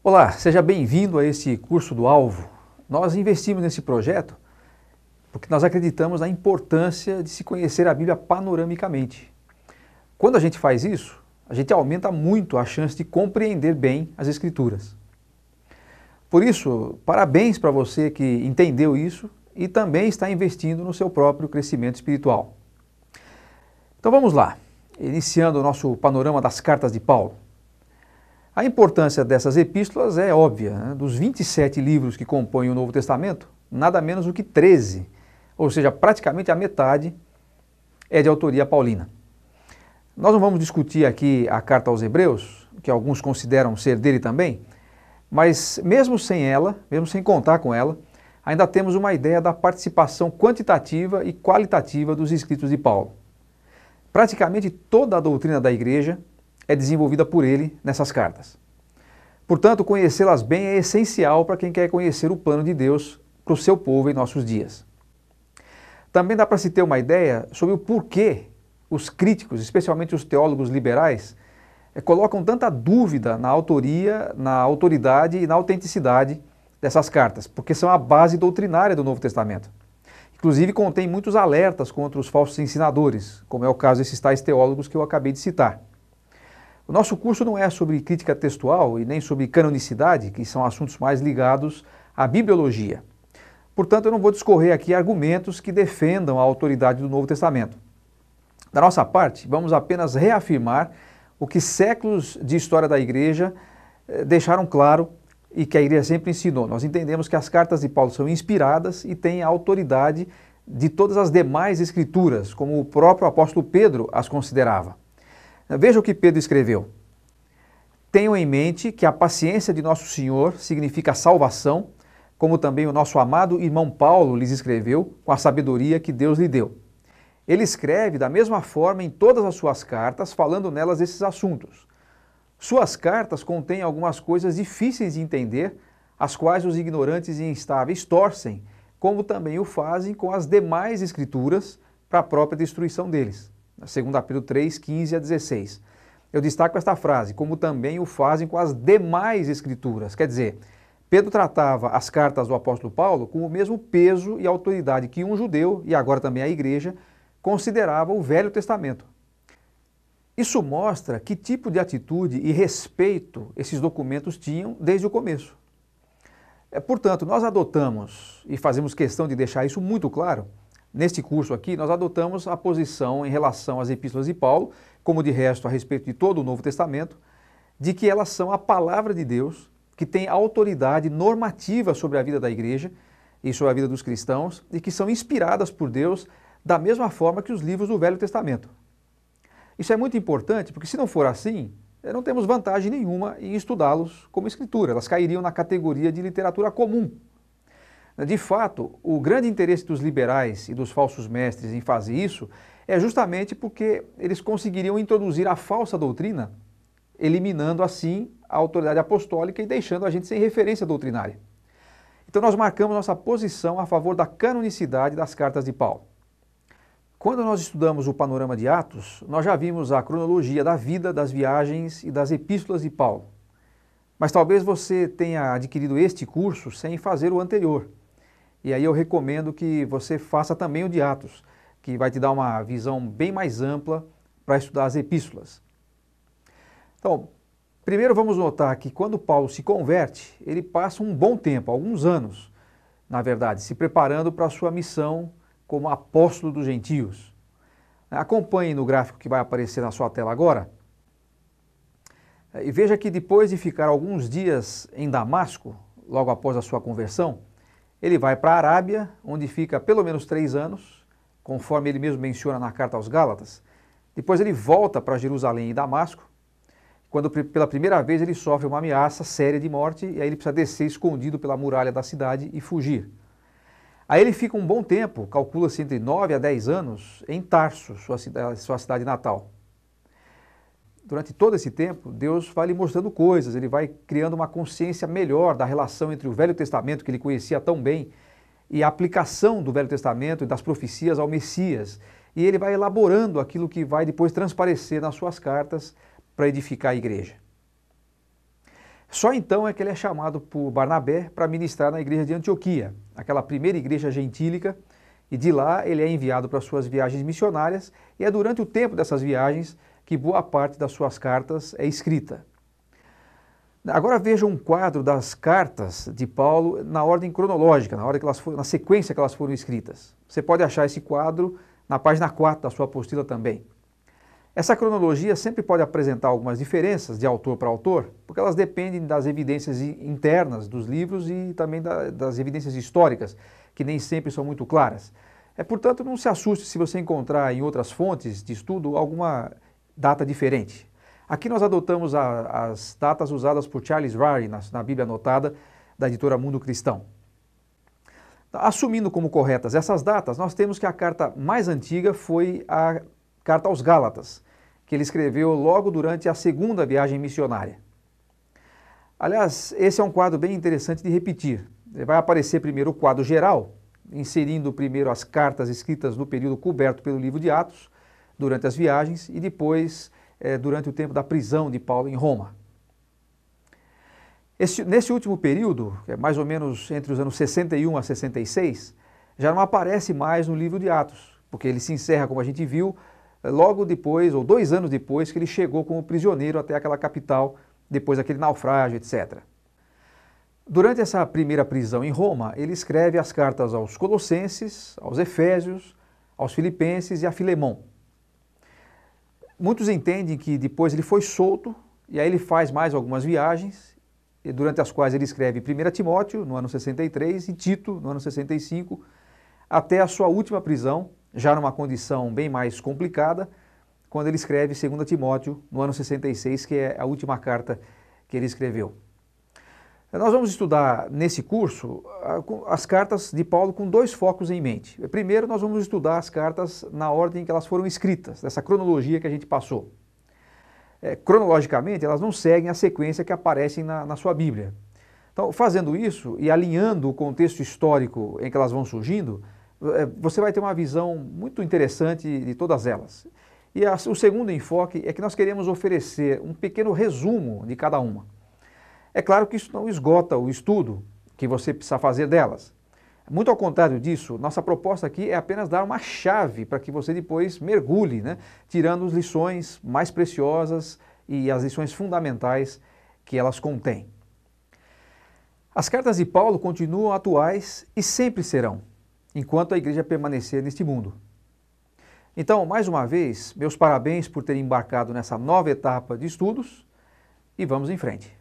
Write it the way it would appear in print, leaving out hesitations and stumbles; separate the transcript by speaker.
Speaker 1: Olá, seja bem-vindo a esse curso do Alvo. Nós investimos nesse projeto porque nós acreditamos na importância de se conhecer a Bíblia panoramicamente. Quando a gente faz isso, a gente aumenta muito a chance de compreender bem as Escrituras. Por isso, parabéns para você que entendeu isso e também está investindo no seu próprio crescimento espiritual. Então vamos lá, iniciando o nosso panorama das cartas de Paulo. A importância dessas epístolas é óbvia, né? Dos 27 livros que compõem o Novo Testamento, nada menos do que 13, ou seja, praticamente a metade, é de autoria paulina. Nós não vamos discutir aqui a carta aos Hebreus, que alguns consideram ser dele também, mas mesmo sem ela, mesmo sem contar com ela, ainda temos uma ideia da participação quantitativa e qualitativa dos escritos de Paulo. Praticamente toda a doutrina da igreja é desenvolvida por ele nessas cartas. Portanto, conhecê-las bem é essencial para quem quer conhecer o plano de Deus para o seu povo em nossos dias. Também dá para se ter uma ideia sobre o porquê os críticos, especialmente os teólogos liberais, colocam tanta dúvida na autoria, na autoridade e na autenticidade dessas cartas, porque são a base doutrinária do Novo Testamento. Inclusive contém muitos alertas contra os falsos ensinadores, como é o caso desses tais teólogos que eu acabei de citar. O nosso curso não é sobre crítica textual e nem sobre canonicidade, que são assuntos mais ligados à bibliologia. Portanto, eu não vou discorrer aqui argumentos que defendam a autoridade do Novo Testamento. Da nossa parte, vamos apenas reafirmar o que séculos de história da igreja deixaram claro e que a igreja sempre ensinou. Nós entendemos que as cartas de Paulo são inspiradas e têm a autoridade de todas as demais escrituras, como o próprio apóstolo Pedro as considerava. Veja o que Pedro escreveu. Tenham em mente que a paciência de nosso Senhor significa salvação, como também o nosso amado irmão Paulo lhes escreveu com a sabedoria que Deus lhe deu. Ele escreve da mesma forma em todas as suas cartas, falando nelas desses assuntos. Suas cartas contêm algumas coisas difíceis de entender, as quais os ignorantes e instáveis torcem, como também o fazem com as demais escrituras para a própria destruição deles. 2 Pedro 3, 15 a 16. Eu destaco esta frase, como também o fazem com as demais escrituras. Quer dizer, Pedro tratava as cartas do apóstolo Paulo com o mesmo peso e autoridade que um judeu, e agora também a igreja, considerava o Velho Testamento. Isso mostra que tipo de atitude e respeito esses documentos tinham desde o começo. Portanto, nós adotamos, e fazemos questão de deixar isso muito claro, neste curso aqui, nós adotamos a posição em relação às epístolas de Paulo, como de resto a respeito de todo o Novo Testamento, de que elas são a palavra de Deus, que tem autoridade normativa sobre a vida da igreja e sobre a vida dos cristãos, e que são inspiradas por Deus da mesma forma que os livros do Velho Testamento. Isso é muito importante, porque se não for assim, não temos vantagem nenhuma em estudá-los como escritura, elas cairiam na categoria de literatura comum. De fato, o grande interesse dos liberais e dos falsos mestres em fazer isso é justamente porque eles conseguiriam introduzir a falsa doutrina, eliminando assim a autoridade apostólica e deixando a gente sem referência doutrinária. Então nós marcamos nossa posição a favor da canonicidade das cartas de Paulo. Quando nós estudamos o panorama de Atos, nós já vimos a cronologia da vida, das viagens e das epístolas de Paulo. Mas talvez você tenha adquirido este curso sem fazer o anterior. E aí eu recomendo que você faça também o de Atos, que vai te dar uma visão bem mais ampla para estudar as epístolas. Então, primeiro vamos notar que quando Paulo se converte, ele passa um bom tempo, alguns anos, na verdade, se preparando para a sua missão como apóstolo dos gentios. Acompanhe no gráfico que vai aparecer na sua tela agora. E veja que depois de ficar alguns dias em Damasco, logo após a sua conversão, ele vai para a Arábia, onde fica pelo menos 3 anos, conforme ele mesmo menciona na carta aos Gálatas. Depois ele volta para Jerusalém e Damasco, quando pela primeira vez ele sofre uma ameaça séria de morte, e aí ele precisa descer escondido pela muralha da cidade e fugir. Aí ele fica um bom tempo, calcula-se entre 9 a 10 anos, em Tarso, sua cidade natal. Durante todo esse tempo, Deus vai lhe mostrando coisas, ele vai criando uma consciência melhor da relação entre o Velho Testamento, que ele conhecia tão bem, e a aplicação do Velho Testamento e das profecias ao Messias. E ele vai elaborando aquilo que vai depois transparecer nas suas cartas para edificar a igreja. Só então é que ele é chamado por Barnabé para ministrar na igreja de Antioquia, aquela primeira igreja gentílica, e de lá ele é enviado para suas viagens missionárias, e é durante o tempo dessas viagens que boa parte das suas cartas é escrita. Agora veja um quadro das cartas de Paulo na ordem cronológica, na sequência que elas foram escritas. Você pode achar esse quadro na página 4 da sua apostila também. Essa cronologia sempre pode apresentar algumas diferenças de autor para autor, porque elas dependem das evidências internas dos livros e também das evidências históricas, que nem sempre são muito claras. Portanto, não se assuste se você encontrar em outras fontes de estudo alguma data diferente. Aqui nós adotamos as datas usadas por Charles Ryrie na Bíblia Anotada da editora Mundo Cristão. Assumindo como corretas essas datas, nós temos que a carta mais antiga foi a carta aos Gálatas, que ele escreveu logo durante a segunda viagem missionária. Aliás, esse é um quadro bem interessante de repetir. Vai aparecer primeiro o quadro geral, inserindo primeiro as cartas escritas no período coberto pelo livro de Atos, durante as viagens, e depois durante o tempo da prisão de Paulo em Roma. Nesse último período, que é mais ou menos entre os anos 61 a 66, já não aparece mais no livro de Atos, porque ele se encerra, como a gente viu, logo depois, ou 2 anos depois, que ele chegou como prisioneiro até aquela capital, depois daquele naufrágio, etc. Durante essa primeira prisão em Roma, ele escreve as cartas aos Colossenses, aos Efésios, aos Filipenses e a Filemão. Muitos entendem que depois ele foi solto, e aí ele faz mais algumas viagens, durante as quais ele escreve 1 Timóteo, no ano 63, e Tito, no ano 65, até a sua última prisão, já numa condição bem mais complicada, quando ele escreve 2 Timóteo, no ano 66, que é a última carta que ele escreveu. Nós vamos estudar nesse curso as cartas de Paulo com 2 focos em mente. Primeiro, nós vamos estudar as cartas na ordem que elas foram escritas, dessa cronologia que a gente passou. Cronologicamente, elas não seguem a sequência que aparecem na sua Bíblia. Então, fazendo isso e alinhando o contexto histórico em que elas vão surgindo, você vai ter uma visão muito interessante de todas elas. E o segundo enfoque é que nós queremos oferecer um pequeno resumo de cada uma. É claro que isso não esgota o estudo que você precisa fazer delas. Muito ao contrário disso, nossa proposta aqui é apenas dar uma chave para que você depois mergulhe, tirando as lições mais preciosas e as lições fundamentais que elas contêm. As cartas de Paulo continuam atuais e sempre serão, enquanto a igreja permanecer neste mundo. Então, mais uma vez, meus parabéns por terem embarcado nessa nova etapa de estudos e vamos em frente.